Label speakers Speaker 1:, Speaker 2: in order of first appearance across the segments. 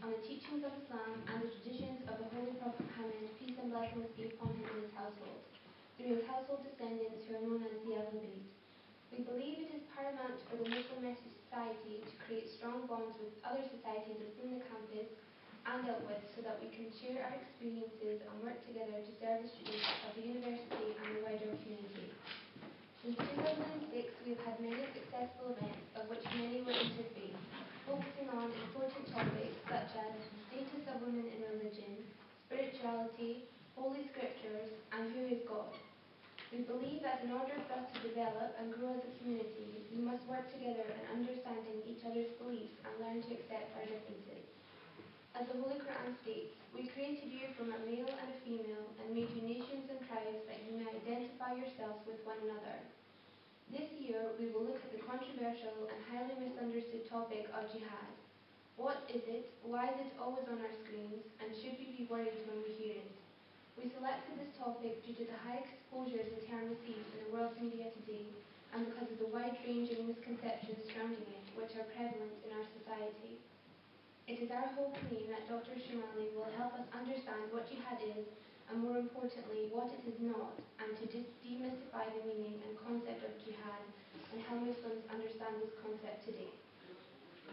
Speaker 1: on the teachings of Islam and the traditions of the Holy Prophet Muhammad, peace and blessings be upon him and his household, through his household descendants who are known as the Ahlul Bayt. We believe it is paramount for the Muslim society to create strong bonds with other societies within the campus and outwards so that we can share our experiences and work together to serve the students of the university and the wider community. Since 2006, we have had many successful events, of which many were interfaith, focusing on important topics such as the status of women in religion, spirituality, holy scriptures, and who is God. We believe that in order for us to develop and grow as a community, we must work together in understanding each other's beliefs and learn to accept our differences. As the Holy Quran states, we created you from a male and a female and made you nations and tribes that you may identify yourselves with one another. This year, we will look at the controversial and highly misunderstood topic of jihad. What is it? Why is it always on our screens? And should we be worried when we hear it? We selected this topic due to the high exposure the term receives in the world's media today, and because of the wide-ranging misconceptions surrounding it, which are prevalent in our society. It is our hope and aim that Dr. Shomali will help us understand what jihad is, and more importantly, what it is not, and to demystify the meaning and concept of jihad, and how Muslims understand this concept today.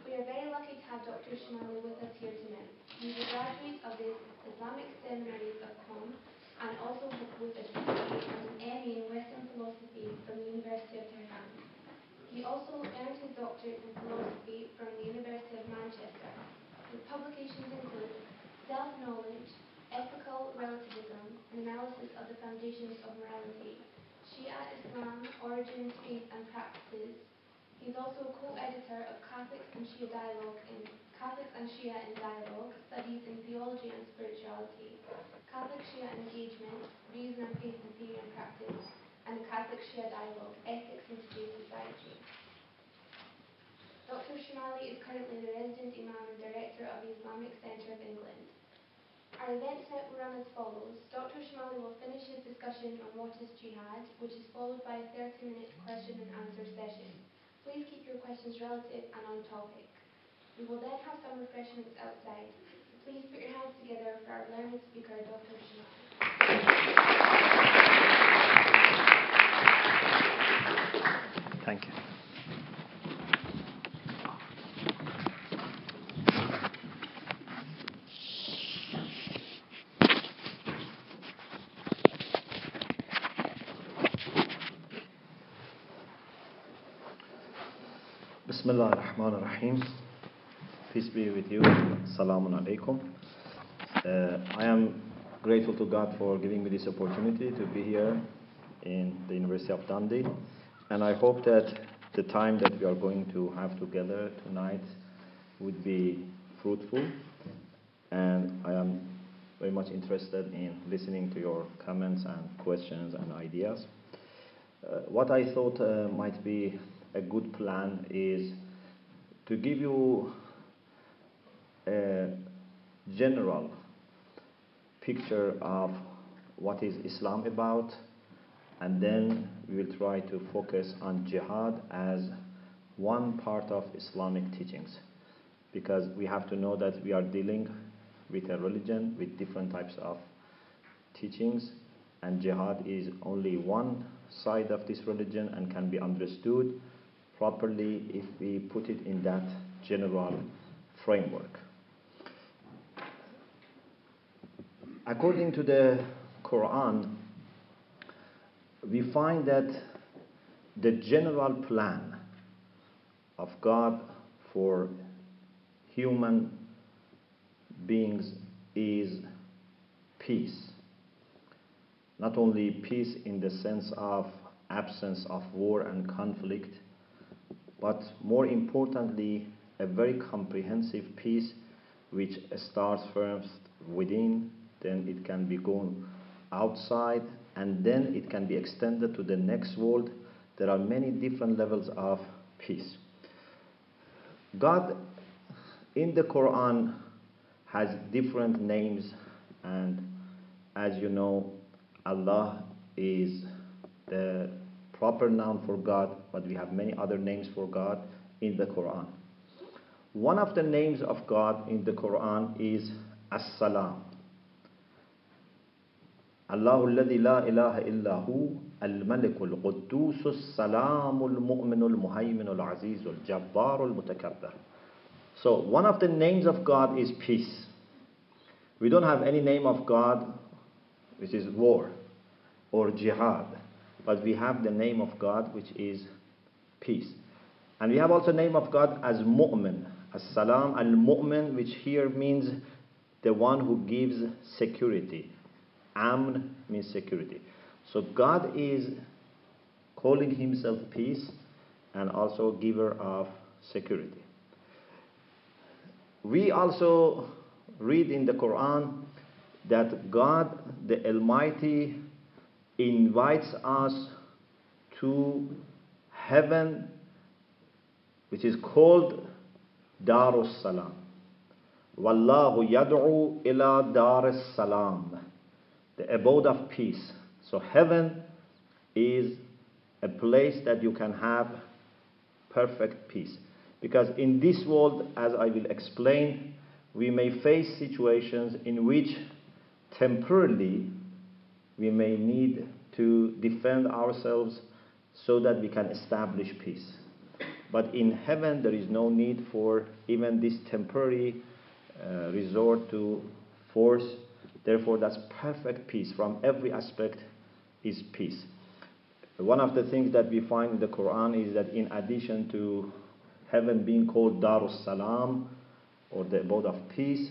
Speaker 1: We are very lucky to have Dr. Shomali with us here tonight. He is a graduate of the Islamic Seminaries of Qom, and also with a BA and an MA in Western Philosophy from the University of Tehran. He also earned his doctorate in philosophy from the University of Manchester. His publications include Self-Knowledge, Ethical Relativism, an Analysis of the Foundations of Morality, Shia Islam, Origins, Faith and Practices. He is also a co-editor of Catholics and Shia in Dialogue, Studies in Theology and Spirituality, Catholic Shia Engagement, Reason and Faith in Theory and Practice, and the Catholic Shia Dialogue, Ethics in Today's Society. Dr. Shomali is currently the resident Imam and Director of the Islamic Centre of England. Our event tonight will run as follows. Dr. Shomali will finish his discussion on what is jihad, which is followed by a 30-minute question and answer session. Please keep your questions relative and on topic. We will then have some refreshments outside. Please put your hands together for our learned speaker, Dr. Shomali.
Speaker 2: Thank you. Bismillah ar-Rahman ar-Rahim. Peace be with you. Assalamu alaikum. I am grateful to God for giving me this opportunity to be here in the University of Dundee. And I hope that the time that we are going to have together tonight would be fruitful. And I am very much interested in listening to your comments and questions and ideas. What I thought might be a good plan is to give you a general picture of what is Islam about, and then we will try to focus on jihad as one part of Islamic teachings, because we have to know that we are dealing with a religion with different types of teachings, and jihad is only one side of this religion and can be understood properly if we put it in that general framework. According to the Quran, we find that the general plan of God for human beings is peace. Not only peace in the sense of absence of war and conflict, but more importantly, a very comprehensive peace which starts first within, then it can be gone outside, and then it can be extended to the next world. There are many different levels of peace. God in the Quran has different names, and as you know, Allah is the proper noun for God, but we have many other names for God in the Quran. One of the names of God in the Quran is As-Salam. Allahu alladhi la ilaha illa hu al-malikul quddusus salamul mu'minul muhayminul azizul jabbarul mutakabbir. So one of the names of God is peace. We don't have any name of God which is war or jihad, but we have the name of God which is peace. And we have also name of God as Mu'min, As-Salam al-Mu'min, which here means the one who gives security. Amn means security. So God is calling himself peace and also giver of security. We also read in the Quran that God the Almighty invites us to heaven, which is called Darus Salam. Wallahu yad'u ila Darus Salam, the abode of peace. So heaven is a place that you can have perfect peace. Because in this world, as I will explain, we may face situations in which temporarily we may need to defend ourselves so that we can establish peace. But in heaven, there is no need for even this temporary resort to force. Therefore, that's perfect peace. From every aspect is peace. One of the things that we find in the Quran is that in addition to heaven being called Darus Salam, or the abode of peace,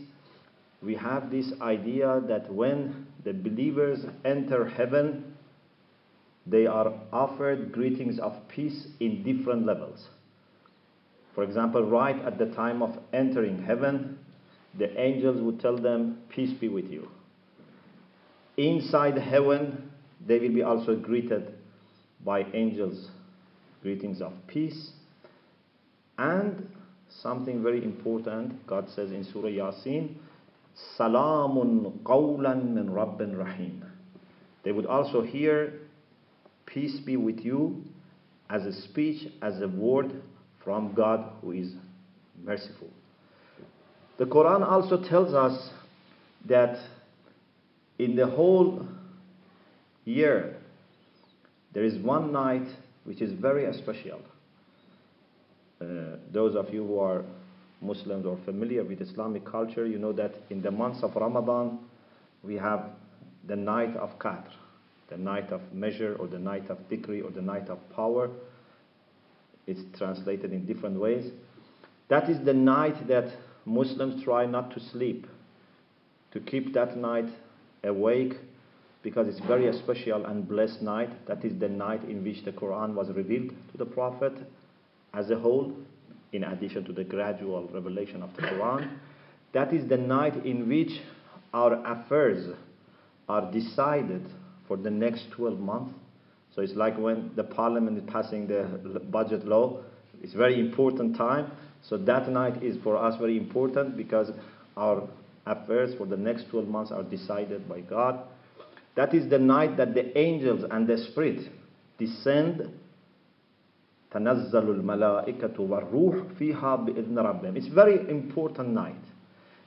Speaker 2: we have this idea that when the believers enter heaven, they are offered greetings of peace in different levels. For example, right at the time of entering heaven, the angels would tell them, peace be with you. Inside heaven, they will be also greeted by angels, greetings of peace. And something very important, God says in Surah Yasin, Salamun qawlan min Rabbin Rahim. They would also hear, peace be with you, as a speech, as a word from God who is merciful. The Quran also tells us that in the whole year, there is one night which is very special. Those of you who are Muslims or familiar with Islamic culture, you know that in the months of Ramadan, we have the night of Qadr, the night of measure, or the night of dhikri, or the night of power. It's translated in different ways. That is the night that Muslims try not to sleep, to keep that night awake, because it's very special and blessed night. That is the night in which the Quran was revealed to the Prophet as a whole, in addition to the gradual revelation of the Quran. That is the night in which our affairs are decided for the next 12 months. So it's like when the parliament is passing the budget law. It's very important time. So that night is for us very important because our affairs for the next 12 months are decided by God. That is the night that the angels and the Spirit descend. تَنَزَّلُ الْمَلَائِكَةُ وَالْرُوحُ فِيهَا بِإِذْنِ رَبِّهِمْ. It's a very important night.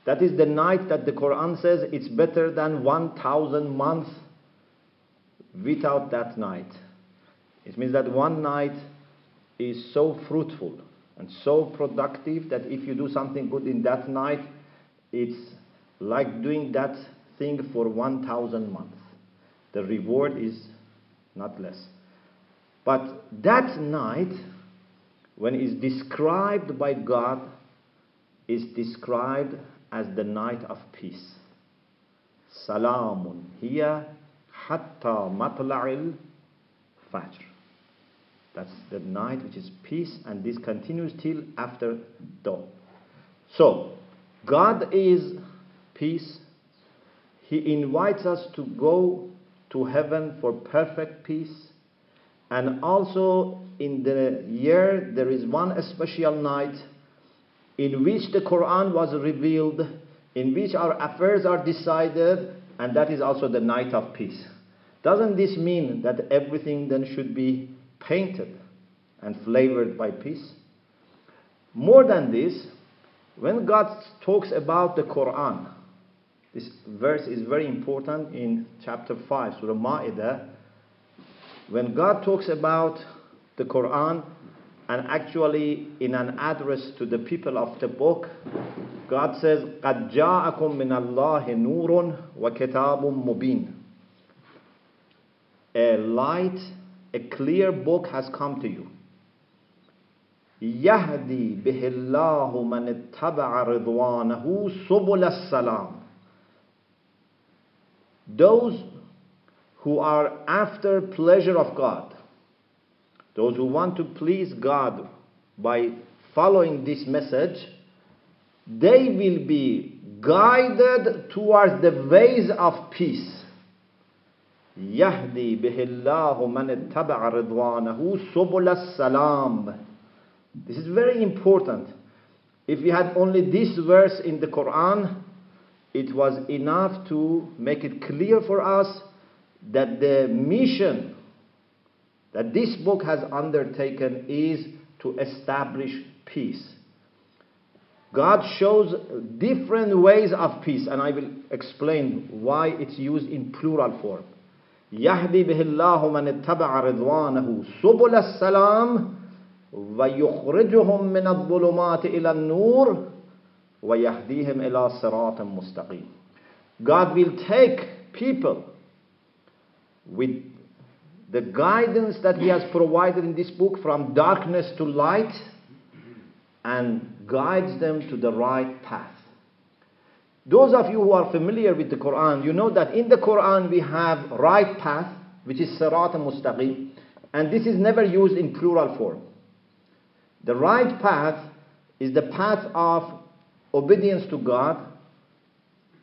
Speaker 2: That is the night that the Quran says it's better than 1,000 months without that night. It means that one night is so fruitful and so productive that if you do something good in that night, it's like doing that thing for 1,000 months. The reward is not less. But that night, when it's described by God, is described as the night of peace. Salamun hiya hatta matla'il fajr. That's the night which is peace, and this continues till after dawn. So, God is peace. He invites us to go to heaven for perfect peace. And also in the year there is one special night in which the Quran was revealed, in which our affairs are decided, and that is also the night of peace. Doesn't this mean that everything then should be painted and flavored by peace? More than this, When God talks about the Quran, this verse is very important in chapter 5, Surah Ma'idah. When God talks about the Quran, and actually in an address to the people of the book, God says, قَدْ جَاءَكُم مِّنَ اللَّهِ نُورٌ وَكِتَابٌ مُبِينٌ. A light, a clear book has come to you. يَهْدِي بِهِ اللَّهُ مَنِ اتَّبَعَ رِضْوَانَهُ سُبُلَ السَّلَامِ. Those who are after pleasure of God, those who want to please God by following this message, they will be guided towards the ways of peace. يَهْدِي بِهِ اللَّهُ مَنِ اتَّبَعَ رِضْوَانَهُ سُبُلَ السَّلَامِ. This is very important. If we had only this verse in the Quran, it was enough to make it clear for us that the mission that this book has undertaken is to establish peace. God shows different ways of peace, and I will explain why it's used in plural form. يَهْدِي بِهِ اللَّهُ مَنِ اتَّبَعَ رِضْوَانَهُ سُبُلَ السَّلَامِ وَيُخْرِجُهُم مِّنَ الظُّلُمَاتِ إِلَى النُّورِ وَيَهْدِيهِمْ إِلَى صِرَاطٍ مُسْتَقِيمٍ. God will take people with the guidance that He has provided in this book from darkness to light and guides them to the right path. Those of you who are familiar with the Quran, you know that in the Quran we have right path, which is Sirat al-Mustaqim, and this is never used in plural form. The right path is the path of obedience to God,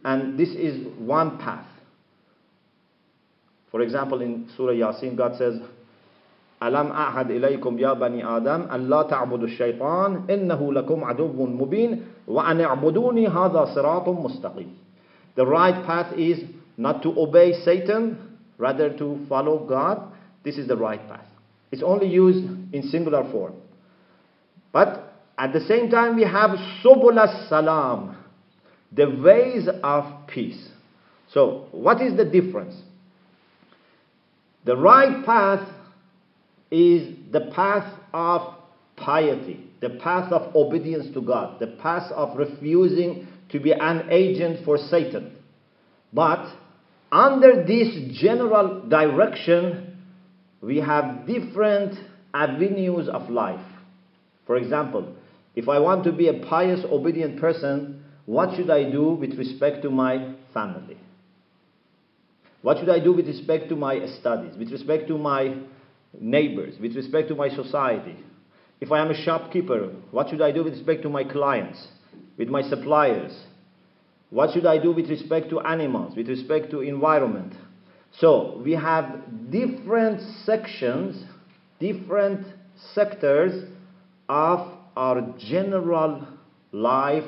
Speaker 2: and this is one path. For example, in Surah Yasin, God says, أَلَمْ أَعْهَدْ إِلَيْكُمْ يَا بَنِي آدَمَ أَنْ لَا تَعْبُدُوا الشَّيْطَانَ إِنَّهُ لَكُمْ عَدُوٌّ مُبِينٌ وَأَنِ اعْبُدُونِي هَذَا صِرَاطٌ مُسْتَقِيمٌ. The right path is not to obey Satan, rather to follow God. This is the right path. It's only used in singular form. But at the same time we have Subul as-Salam, the ways of peace. So what is the difference? The right path is the path of piety, the path of obedience to God, the path of refusing to be an agent for Satan. But under this general direction, we have different avenues of life. For example, if I want to be a pious, obedient person, what should I do with respect to my family? What should I do with respect to my studies, with respect to my neighbors, with respect to my society? If I am a shopkeeper, what should I do with respect to my clients, with my suppliers? What should I do with respect to animals, with respect to environment? So we have different sections, different sectors of our general life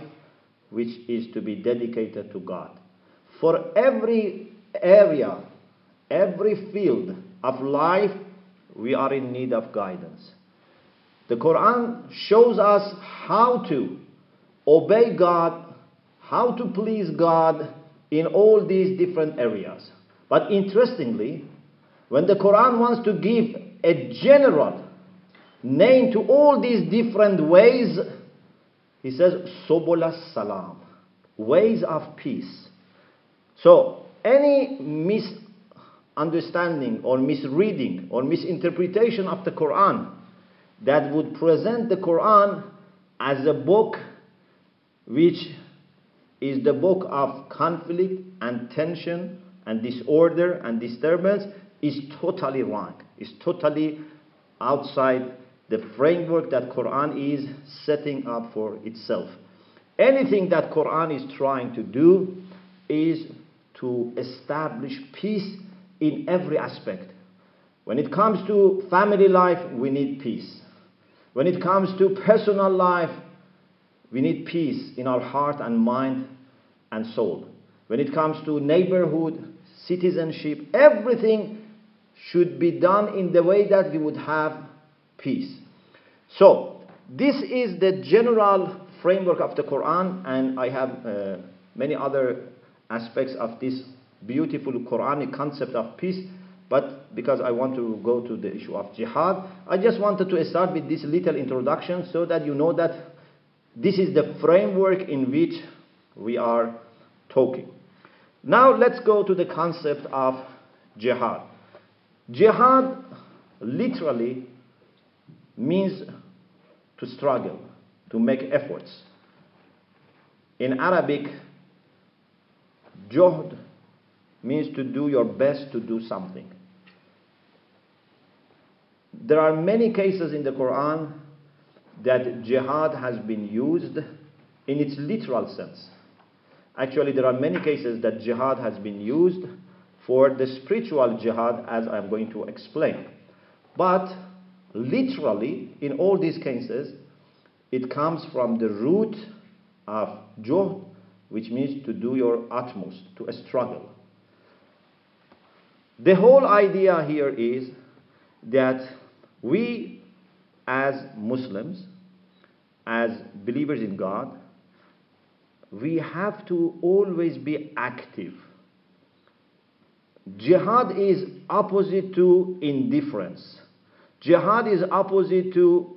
Speaker 2: which is to be dedicated to God. For every area, every field of life, we are in need of guidance. The Quran shows us how to obey God, how to please God in all these different areas. But interestingly, when the Quran wants to give a general name to all these different ways, he says, Subul as-Salam, ways of peace. So, any misunderstanding or misreading or misinterpretation of the Quran that would present the Quran as a book which is the book of conflict and tension and disorder and disturbance is totally wrong. It's totally outside the framework that Quran is setting up for itself. Anything that Quran is trying to do is to establish peace in every aspect. When it comes to family life, we need peace. When it comes to personal life, we need peace in our heart and mind and soul. When it comes to neighborhood, citizenship, everything should be done in the way that we would have peace. So, this is the general framework of the Quran, and I have many other aspects of this beautiful Quranic concept of peace. But because I want to go to the issue of jihad, I just wanted to start with this little introduction so that you know that this is the framework in which we are talking. Now let's go to the concept of jihad. Jihad literally means to struggle, to make efforts. In Arabic, juhd means to do your best to do something. There are many cases in the Quran that jihad has been used in its literal sense. Actually, there are many cases that jihad has been used for the spiritual jihad, as I'm going to explain. But literally, in all these cases, it comes from the root of juhd, which means to do your utmost, to struggle. The whole idea here is that we as Muslims, as believers in God, we have to always be active. Jihad is opposite to indifference. Jihad is opposite to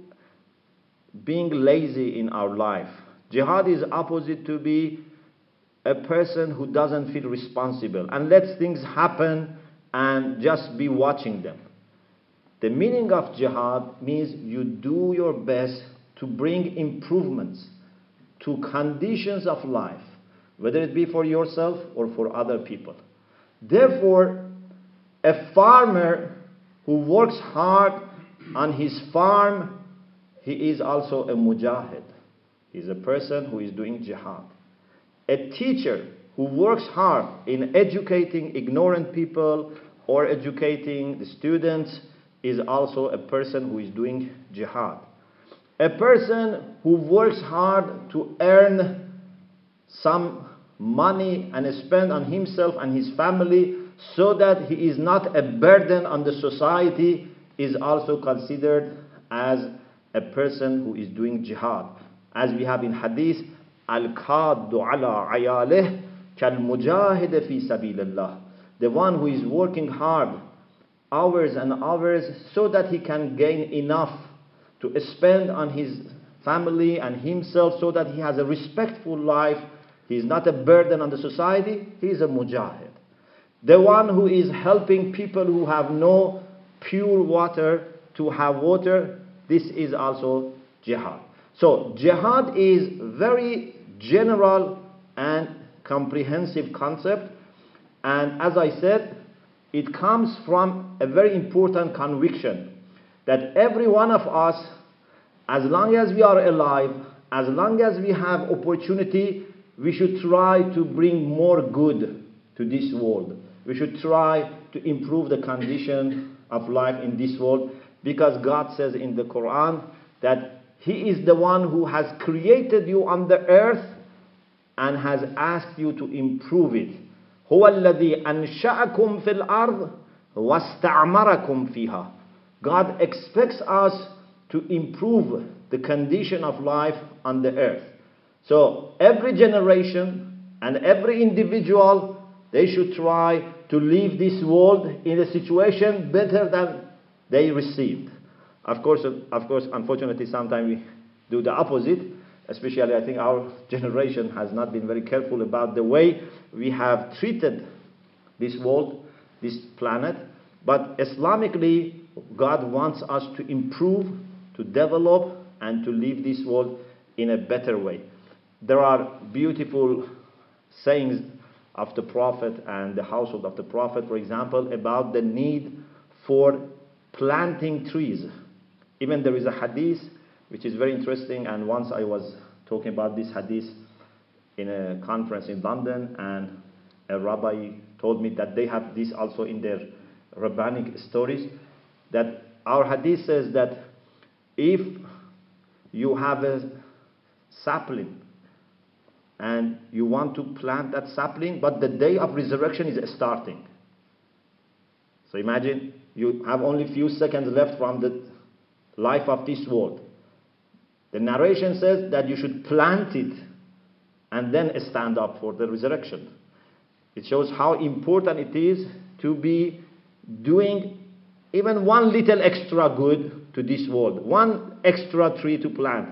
Speaker 2: being lazy in our life. Jihad is opposite to be a person who doesn't feel responsible and lets things happen and just be watching them. The meaning of jihad means you do your best to bring improvements to conditions of life, whether it be for yourself or for other people. Therefore, a farmer who works hard on his farm, he is also a mujahid. He's a person who is doing jihad. A teacher who works hard in educating ignorant people or educating the students is also a person who is doing jihad. A person who works hard to earn some money and spend on himself and his family so that he is not a burden on the society is also considered as a person who is doing jihad. As we have in hadith, al-qaddu ala ayalih kal-mujahid fi sabilillah. The one who is working hard hours and hours so that he can gain enough to spend on his family and himself so that he has a respectful life. He is not a burden on the society. He is a mujahid. The one who is helping people who have no pure water to have water, this is also jihad. So jihad is very general and comprehensive concept, and as I said, it comes from a very important conviction that every one of us, as long as we are alive, as long as we have opportunity, we should try to bring more good to this world. We should try to improve the condition of life in this world, because God says in the Quran that He is the one who has created you on the earth and has asked you to improve it. هو الذي أنشأكم في الأرض واستعمركم فيها. God expects us to improve the condition of life on the earth. So every generation and every individual, they should try to leave this world in a situation better than they received. Of course, unfortunately, sometimes we do the opposite. Especially, I think our generation has not been very careful about the way we have treated this world, this planet. But Islamically, God wants us to improve, to develop, and to live this world in a better way. There are beautiful sayings of the Prophet and the household of the Prophet, for example, about the need for planting trees. Even there is a hadith which is very interesting, and once I was talking about this hadith in a conference in London, and a rabbi told me that they have this also in their rabbinic stories, that our hadith says that if you have a sapling and you want to plant that sapling, but the day of resurrection is starting. So imagine you have only few seconds left from the life of this world. The narration says that you should plant it and then stand up for the resurrection. It shows how important it is to be doing even one little extra good to this world, one extra tree to plant,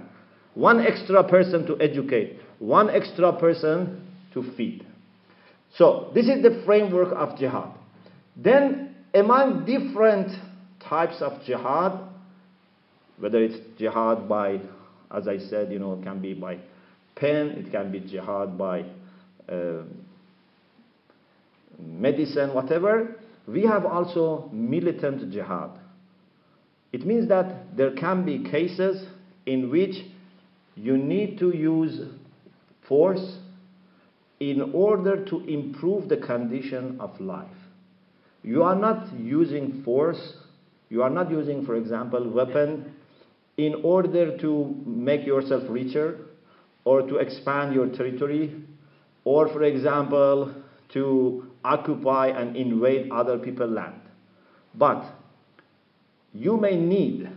Speaker 2: one extra person to educate, one extra person to feed. So this is the framework of jihad. Then among different types of jihad, whether it's jihad by, as I said, it can be by pen, it can be jihad by medicine, whatever, we have also militant jihad. It means that there can be cases in which you need to use force in order to improve the condition of life. You are not using force, you are not using, for example, weapon in order to make yourself richer or to expand your territory or, for example, to occupy and invade other people's land. But you may need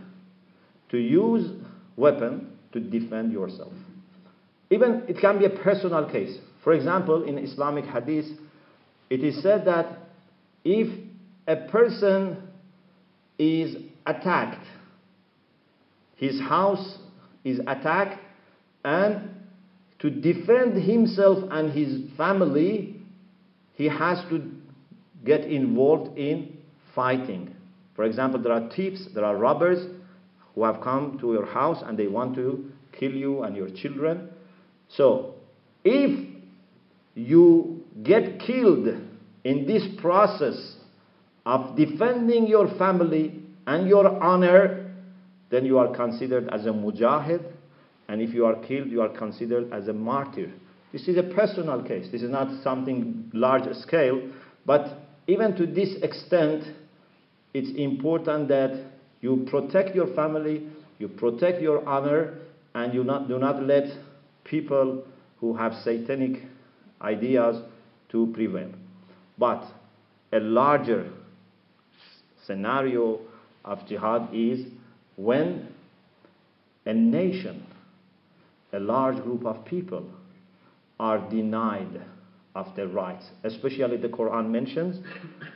Speaker 2: to use weapon to defend yourself. Even it can be a personal case. For example, in Islamic hadith, it is said that if a person is attacked, his house is attacked, and to defend himself and his family, he has to get involved in fighting. For example, there are thieves, there are robbers who have come to your house and they want to kill you and your children. So, if you get killed in this process of defending your family and your honor, then you are considered as a mujahid, and if you are killed, you are considered as a martyr. This is a personal case. This is not something large scale, but even to this extent, it's important that you protect your family, you protect your honor, and do not let people who have satanic ideas to prevail. But a larger scenario of jihad is when a nation, a large group of people are denied of their rights. Especially the Quran mentions,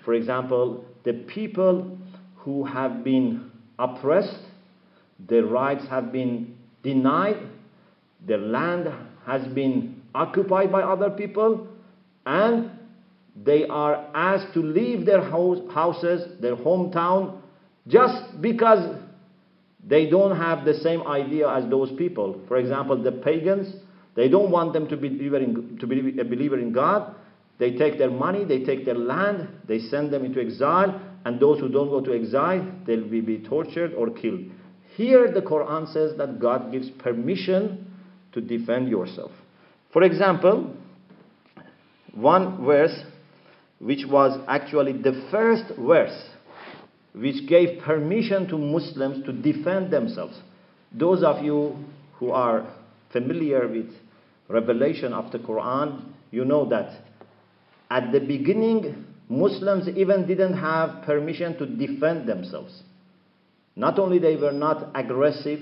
Speaker 2: for example, the people who have been oppressed, their rights have been denied, their land has been occupied by other people, and they are asked to leave their houses, their hometown, just because they don't have the same idea as those people. For example, the pagans, they don't want them to be a believer in God. They take their money, they take their land, they send them into exile, and those who don't go to exile, they'll be tortured or killed. Here the Quran says that God gives permission to defend yourself. For example, one verse which was actually the first verse which gave permission to Muslims to defend themselves. Those of you who are familiar with revelation of the Quran, you know that at the beginning, Muslims even didn't have permission to defend themselves. Not only they were not aggressive,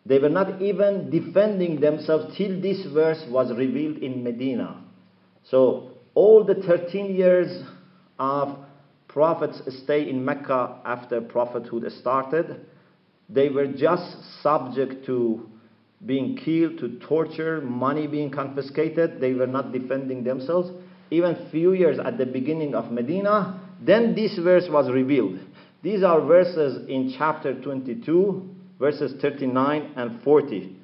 Speaker 2: they were not even defending themselves till this verse was revealed in Medina. So all the 13 years of Prophet's stay in Mecca after prophethood started, they were just subject to being killed, to torture, money being confiscated. They were not defending themselves. Even few years at the beginning of Medina, then this verse was revealed. These are verses in chapter 22, verses 39 and 40.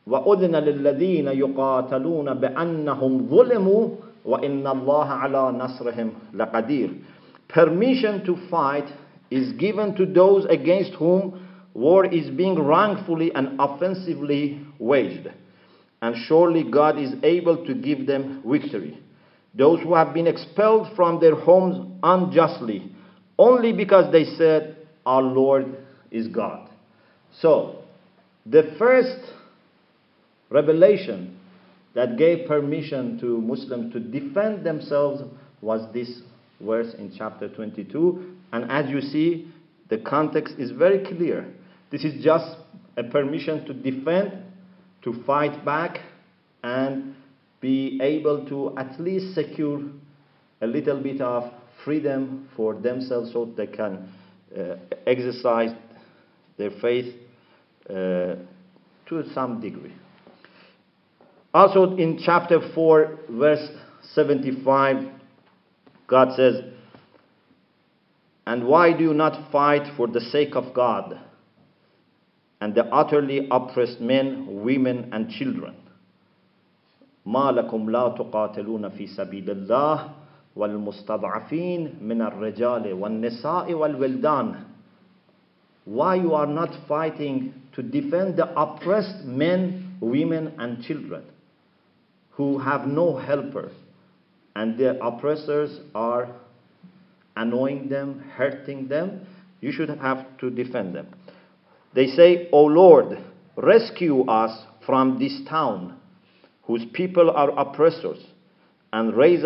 Speaker 2: وَأُذِنَ لِلَّذِينَ يُقَاتَلُونَ بِأَنَّهُمْ ظُلِمُوا وَإِنَّ اللَّهَ عَلَى نَصْرِهِمْ لَقَدِيرٌ. Permission to fight is given to those against whom war is being wrongfully and offensively waged. And surely God is able to give them victory. Those who have been expelled from their homes unjustly, only because they said, our Lord is God. So, the first revelation that gave permission to Muslims to defend themselves was this verse in chapter 22. And as you see, the context is very clear. This is just a permission to defend, to fight back, and be able to at least secure a little bit of freedom for themselves so they can exercise their faith to some degree. Also in chapter 4, verse 75, God says, "And why do you not fight for the sake of God and the utterly oppressed men, women, and children? ما لكم لا تقاتلون في سبيل الله والمستضعفين من الرجال والنساء والولدان." Why you are not fighting to defend the oppressed men, women, and children who have no helper, and the oppressors are annoying them, hurting them? You should have to defend them. They say, "O Lord, rescue us from this town whose people are oppressors, and raise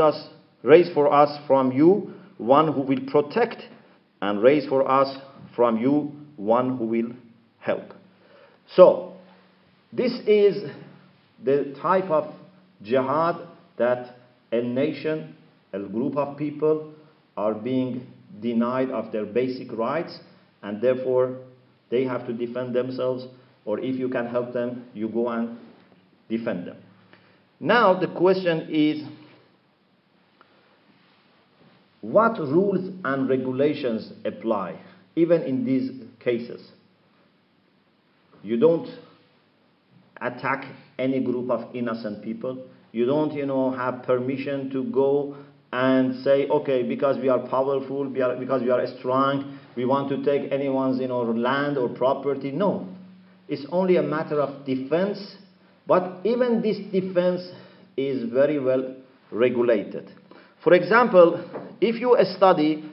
Speaker 2: for us from you one who will protect, and raise for us from you one who will help." So, this is the type of jihad that a nation, a group of people are being denied of their basic rights, and therefore they have to defend themselves, or if you can help them, you go and defend them. Now the question is, what rules and regulations apply even in these cases? You don't attack any group of innocent people. You don't, have permission to go and say, okay, because we are powerful, because we are strong, we want to take anyone's, land or property. No. It's only a matter of defense, but even this defense is very well regulated. For example, if you study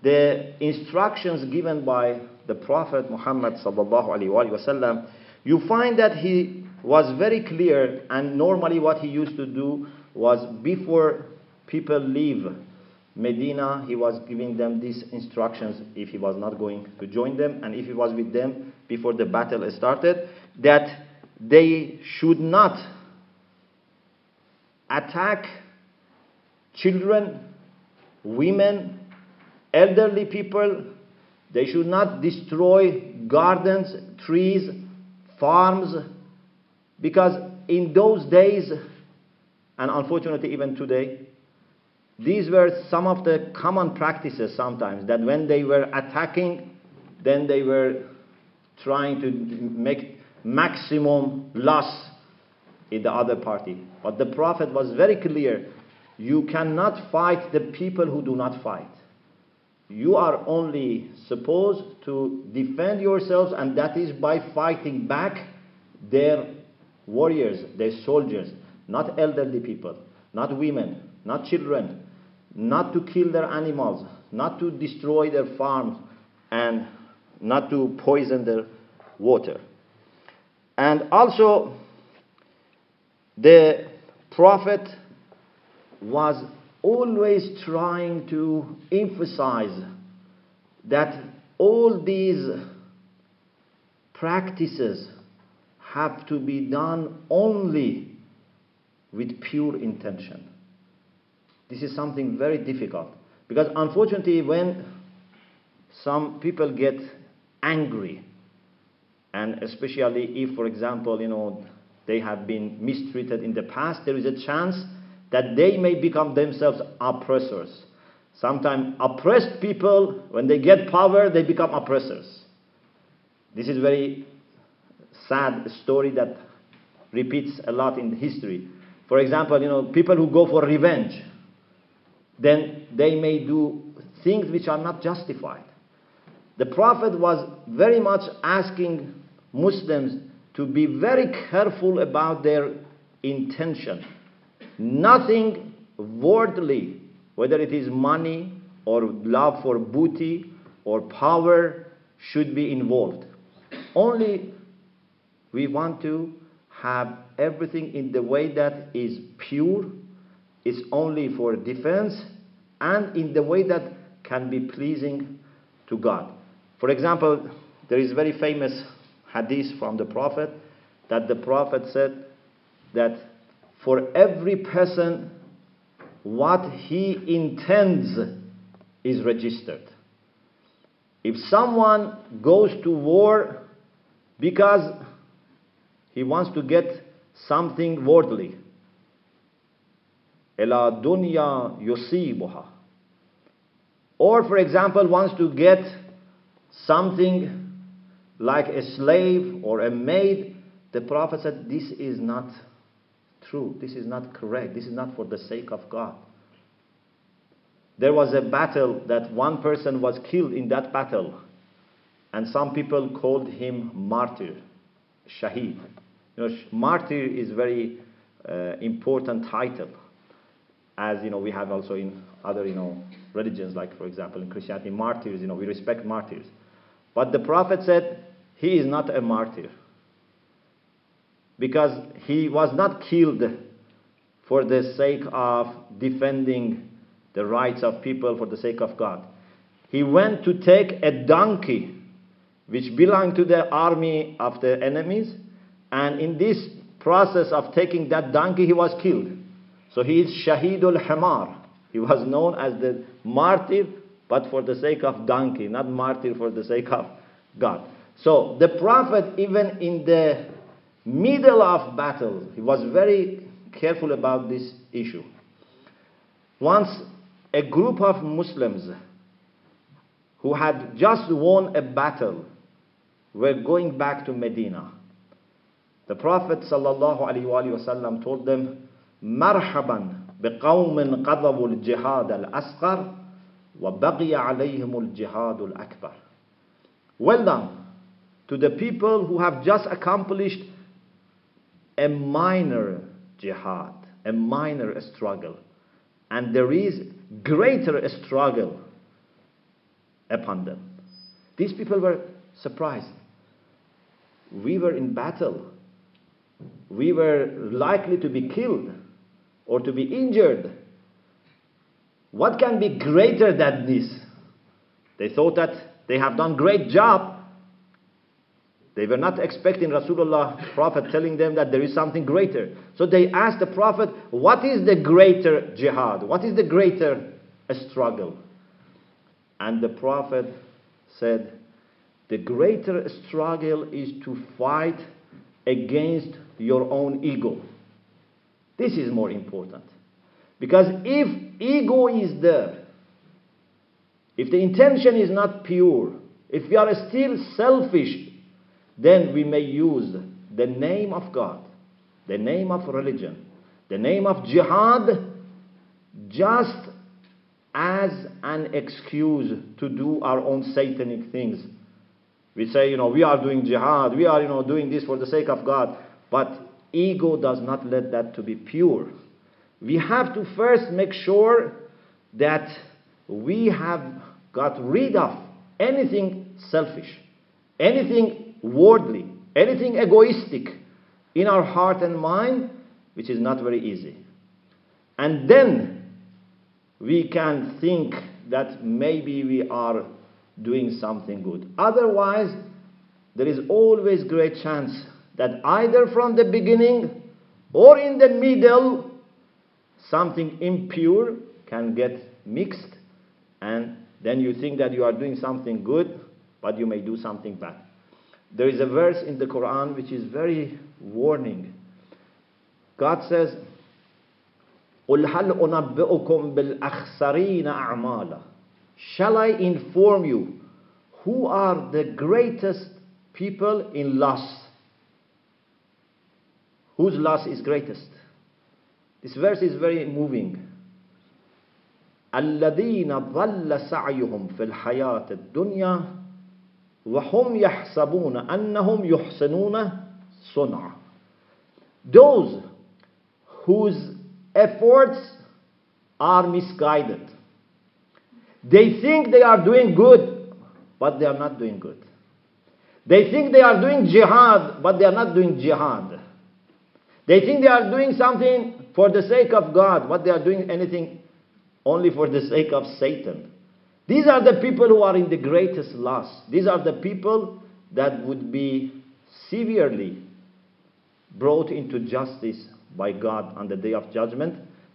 Speaker 2: the instructions given by the Prophet Muhammad sallallahu alaihi wasallam, you find that he was very clear, and normally what he used to do was before people leave Medina, he was giving them these instructions if he was not going to join them, and if he was with them before the battle started, that they should not attack children, women, elderly people. They should not destroy gardens, trees, farms, because in those days, and unfortunately even today, these were some of the common practices sometimes, that when they were attacking, then they were trying to make maximum loss in the other party. But the Prophet was very clear, you cannot fight the people who do not fight. You are only supposed to defend yourselves, and that is by fighting back their warriors, their soldiers, not elderly people, not women, not children, not to kill their animals, not to destroy their farms, and not to poison their water. And also, the Prophet was always trying to emphasize that all these practices have to be done only with pure intention. This is something very difficult, because unfortunately when some people get angry, and especially if, for example, they have been mistreated in the past, there is a chance that they may become themselves oppressors. Sometimes oppressed people, when they get power, they become oppressors. This is very sad story that repeats a lot in history. For example, people who go for revenge, then they may do things which are not justified. The Prophet was very much asking Muslims to be very careful about their intention. Nothing worldly, whether it is money or love for booty or power, should be involved. Only we want to have everything in the way that is pure, is only for defense, and in the way that can be pleasing to God. For example, there is a very famous hadith from the Prophet that the Prophet said that for every person, what he intends is registered. If someone goes to war because he wants to get something worldly, ila dunya yusibuha, or for example wants to get something like a slave or a maid, the Prophet said this is not true, this is not correct, this is not for the sake of God. There was a battle that one person was killed in that battle, and some people called him martyr, shaheed. Martyr is very important title, as we have also in other religions, like for example in Christianity, martyrs. We respect martyrs, but the Prophet said he is not a martyr because he was not killed for the sake of defending the rights of people for the sake of God. He went to take a donkey which belonged to the army of the enemies, and in this process of taking that donkey he was killed. So he is Shahidul Hamar. He was known as the martyr, but for the sake of donkey, not martyr for the sake of God. So the Prophet, even in the middle of battle, he was very careful about this issue. Once a group of Muslims who had just won a battle were going back to Medina. The Prophet ﷺ told them, "Marhaban biqawmin qadabu al-jihad al-asqar wa baqiya alayhim al-jihad al-akbar." Well done to the people who have just accomplished a minor jihad, a minor struggle, and there is greater struggle upon them. These people were surprised. We were in battle. We were likely to be killed or to be injured. What can be greater than this? They thought that they have done great job. They were not expecting Rasulullah, Prophet, telling them that there is something greater. So they asked the Prophet, what is the greater jihad? What is the greater struggle? And the Prophet said, the greater struggle is to fight against your own ego. This is more important. Because if ego is there, if the intention is not pure, if we are still selfish, then we may use the name of God, the name of religion, the name of jihad, just as an excuse to do our own satanic things. We say, we are doing jihad, we are, doing this for the sake of God. But ego does not let that to be pure. We have to first make sure that we have got rid of anything selfish, anything worldly, anything egoistic in our heart and mind, which is not very easy. And then we can think that maybe we are doing something good. Otherwise, there is always great chance that either from the beginning or in the middle, something impure can get mixed, and then you think that you are doing something good, but you may do something bad. There is a verse in the Quran which is very warning. God says, قُلْ هَلْ أُنَبِّئُكُمْ بِالْأَخْسَرِينَ أَعْمَالًا. Shall I inform you who are the greatest people in loss? Whose loss is greatest? This verse is very moving. الَّذِينَ ضَلَّ سَعْيُهُمْ فِي الْحَيَاةِ الدُّنْيَا وَهُمْ يَحْسَبُونَ أَنَّهُمْ يُحْسِنُونَ صُنْعًا. Those whose efforts are misguided. They think they are doing good, but they are not doing good. They think they are doing jihad, but they are not doing jihad. They think they are doing something for the sake of God, but they are doing anything only for the sake of Satan. These are the people who are in the greatest loss. These are the people that would be severely brought into justice by God on the day of judgment,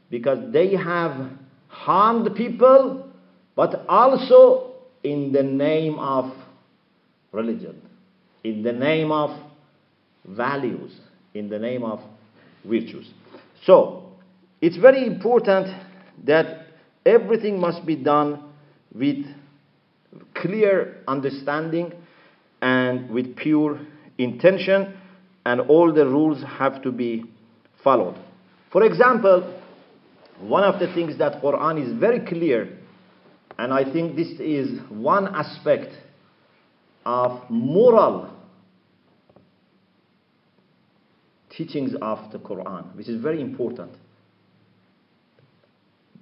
Speaker 2: because they have harmed people, but also in the name of religion, in the name of values, in the name of virtues. So, it's very important that everything must be done with clear understanding and with pure intention, and all the rules have to be followed. For example, one of the things that Quran is very clear, and I think this is one aspect of moral teachings of the Quran, which is very important.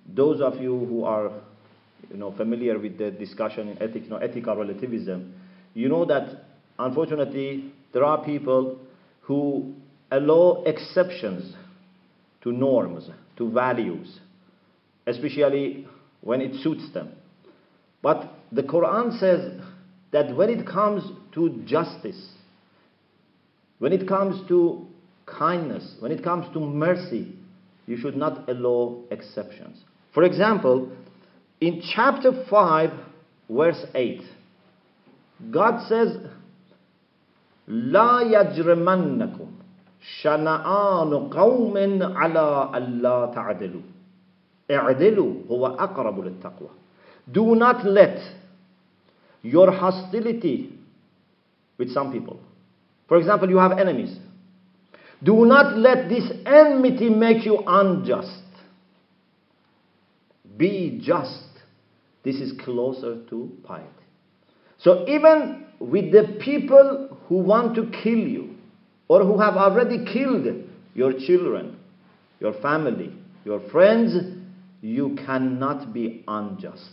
Speaker 2: Those of you who are familiar with the discussion in ethical relativism, you know that unfortunately there are people who allow exceptions to norms, to values, especially when it suits them. But the Quran says that when it comes to justice, when it comes to kindness, when it comes to mercy, you should not allow exceptions. For example, in chapter 5, verse 8, God says, لا يجرمنكم شنآن قوم على ألا تعدلوا اعدلوا هو أقرب للتقوى. Do not let your hostility with some people, for example, you have enemies, do not let this enmity make you unjust. Be just. This is closer to piety. So even with the people who want to kill you, or who have already killed your children, your family, your friends, you cannot be unjust.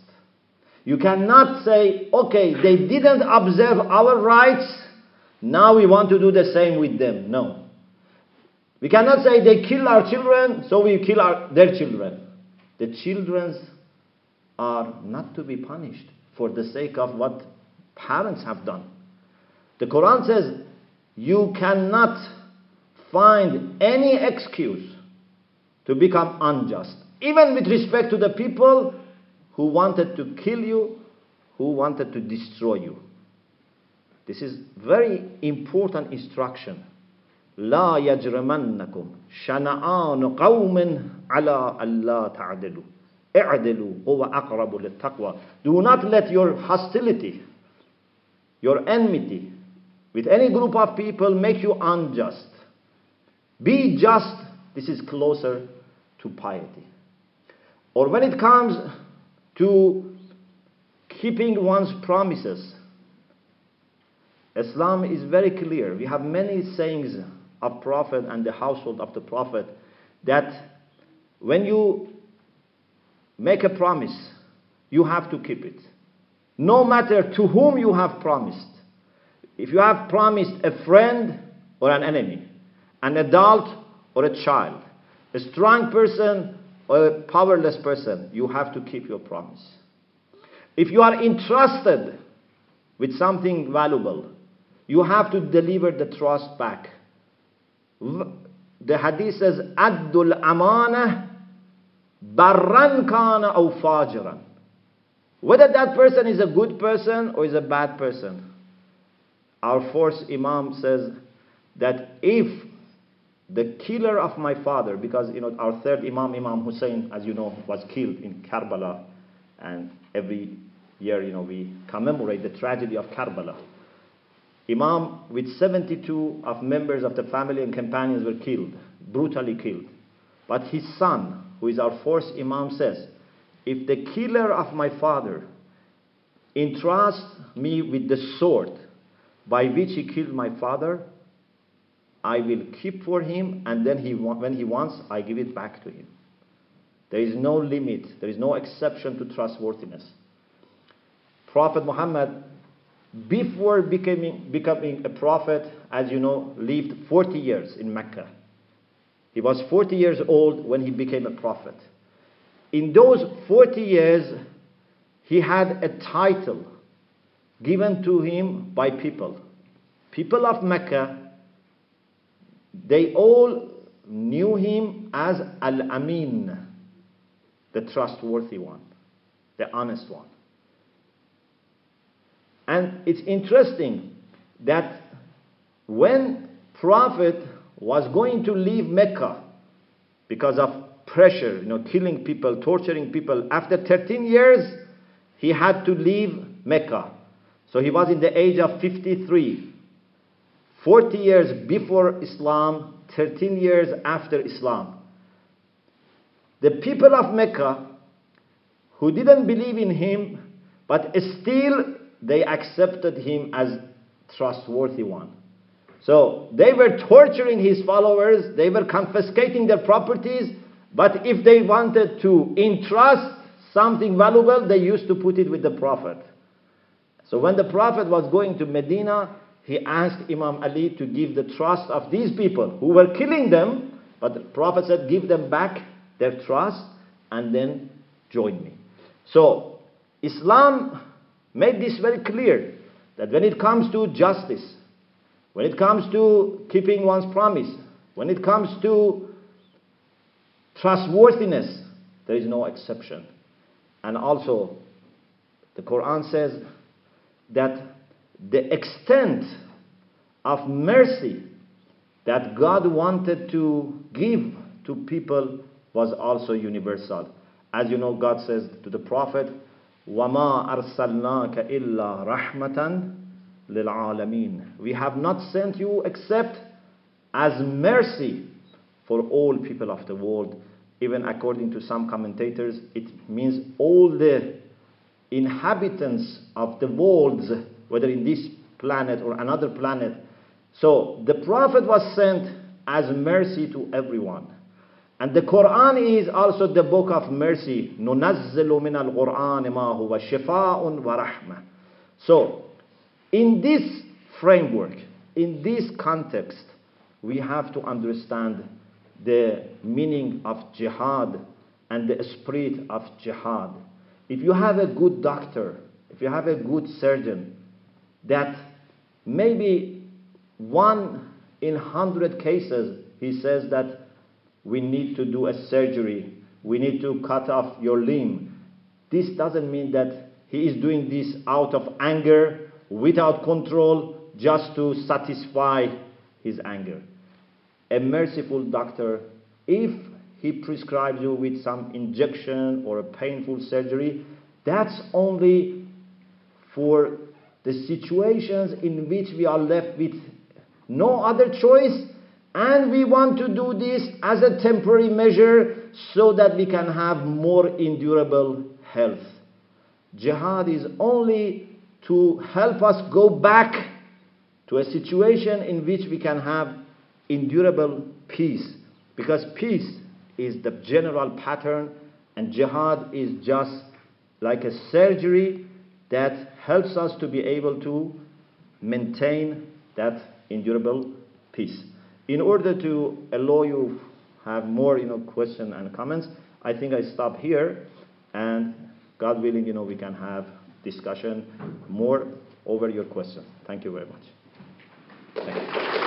Speaker 2: You cannot say, okay, they didn't observe our rights, now we want to do the same with them. No. We cannot say they kill our children, so we kill their children. The children are not to be punished for the sake of what parents have done. The Quran says you cannot find any excuse to become unjust, even with respect to the people who wanted to kill you, who wanted to destroy you. This is very important instruction. لا يجرمنكم شنآن قوم على ألا تعدلوا اعدلوا هو أقرب للتقوى. Do not let your hostility, your enmity with any group of people make you unjust. Be just. This is closer to piety. Or when it comes to keeping one's promises, Islam is very clear. We have many sayings of Prophet and the household of the Prophet that when you make a promise, you have to keep it. No matter to whom you have promised. If you have promised a friend or an enemy, an adult or a child, a strong person or a powerless person, you have to keep your promise. If you are entrusted with something valuable, you have to deliver the trust back. The hadith says, Addul amana barran kana aw fajiran. Whether that person is a good person or is a bad person. Our fourth Imam says that if the killer of my father, because our third Imam, Imam Hussein, as you know, was killed in Karbala, and every year we commemorate the tragedy of Karbala. Imam with 72 of members of the family and companions were killed, brutally killed. But his son, who is our fourth Imam, says, if the killer of my father entrusts me with the sword by which he killed my father, I will keep for him, and then when he wants, I give it back to him. There is no limit, there is no exception to trustworthiness. Prophet Muhammad, before becoming a prophet, as you know, lived 40 years in Mecca. He was 40 years old when he became a prophet. In those 40 years, he had a title given to him by people. People of Mecca they all knew him as Al-Amin, the trustworthy one, the honest one. And it's interesting that when Prophet was going to leave Mecca because of pressure, killing people, torturing people, after 13 years, he had to leave Mecca. So he was in the age of 53. 40 years before Islam, 13 years after Islam. The people of Mecca who didn't believe in him, but still they accepted him as trustworthy one. So they were torturing his followers, they were confiscating their properties, but if they wanted to entrust something valuable, they used to put it with the Prophet. So when the Prophet was going to Medina, he asked Imam Ali to give the trust of these people who were killing them, but the Prophet said, give them back their trust and then join me. So Islam made this very clear, that when it comes to justice, when it comes to keeping one's promise, when it comes to trustworthiness, there is no exception. And also, the Quran says that the extent of mercy that God wanted to give to people was also universal. As you know, God says to the Prophet, وَمَا أَرْسَلْنَاكَ إِلَّا رَحْمَةً لِلْعَالَمِينَ. We have not sent you except as mercy for all people of the world. Even according to some commentators, it means all the inhabitants of the worlds, whether in this planet or another planet. So the Prophet was sent as mercy to everyone. And the Quran is also the book of mercy. نُنَزِّلُ مِنَ الْقُرْآنِ مَا هُوَ شِفَاءٌ وَرَحْمَةٌ. So in this framework, in this context, we have to understand the meaning of jihad and the spirit of jihad. If you have a good doctor, if you have a good surgeon, that maybe 1 in 100 cases, he says that we need to do a surgery, we need to cut off your limb. This doesn't mean that he is doing this out of anger, without control, just to satisfy his anger. A merciful doctor, if he prescribes you with some injection or a painful surgery, that's only for the situations in which we are left with no other choice, and we want to do this as a temporary measure so that we can have more endurable health. Jihad is only to help us go back to a situation in which we can have endurable peace, because peace is the general pattern and jihad is just like a surgery that helps us to be able to maintain that endurable peace. In order to allow you have more questions and comments, I think I stop here, and God willing, we can have discussion more over your questions. Thank you very much. Thank you.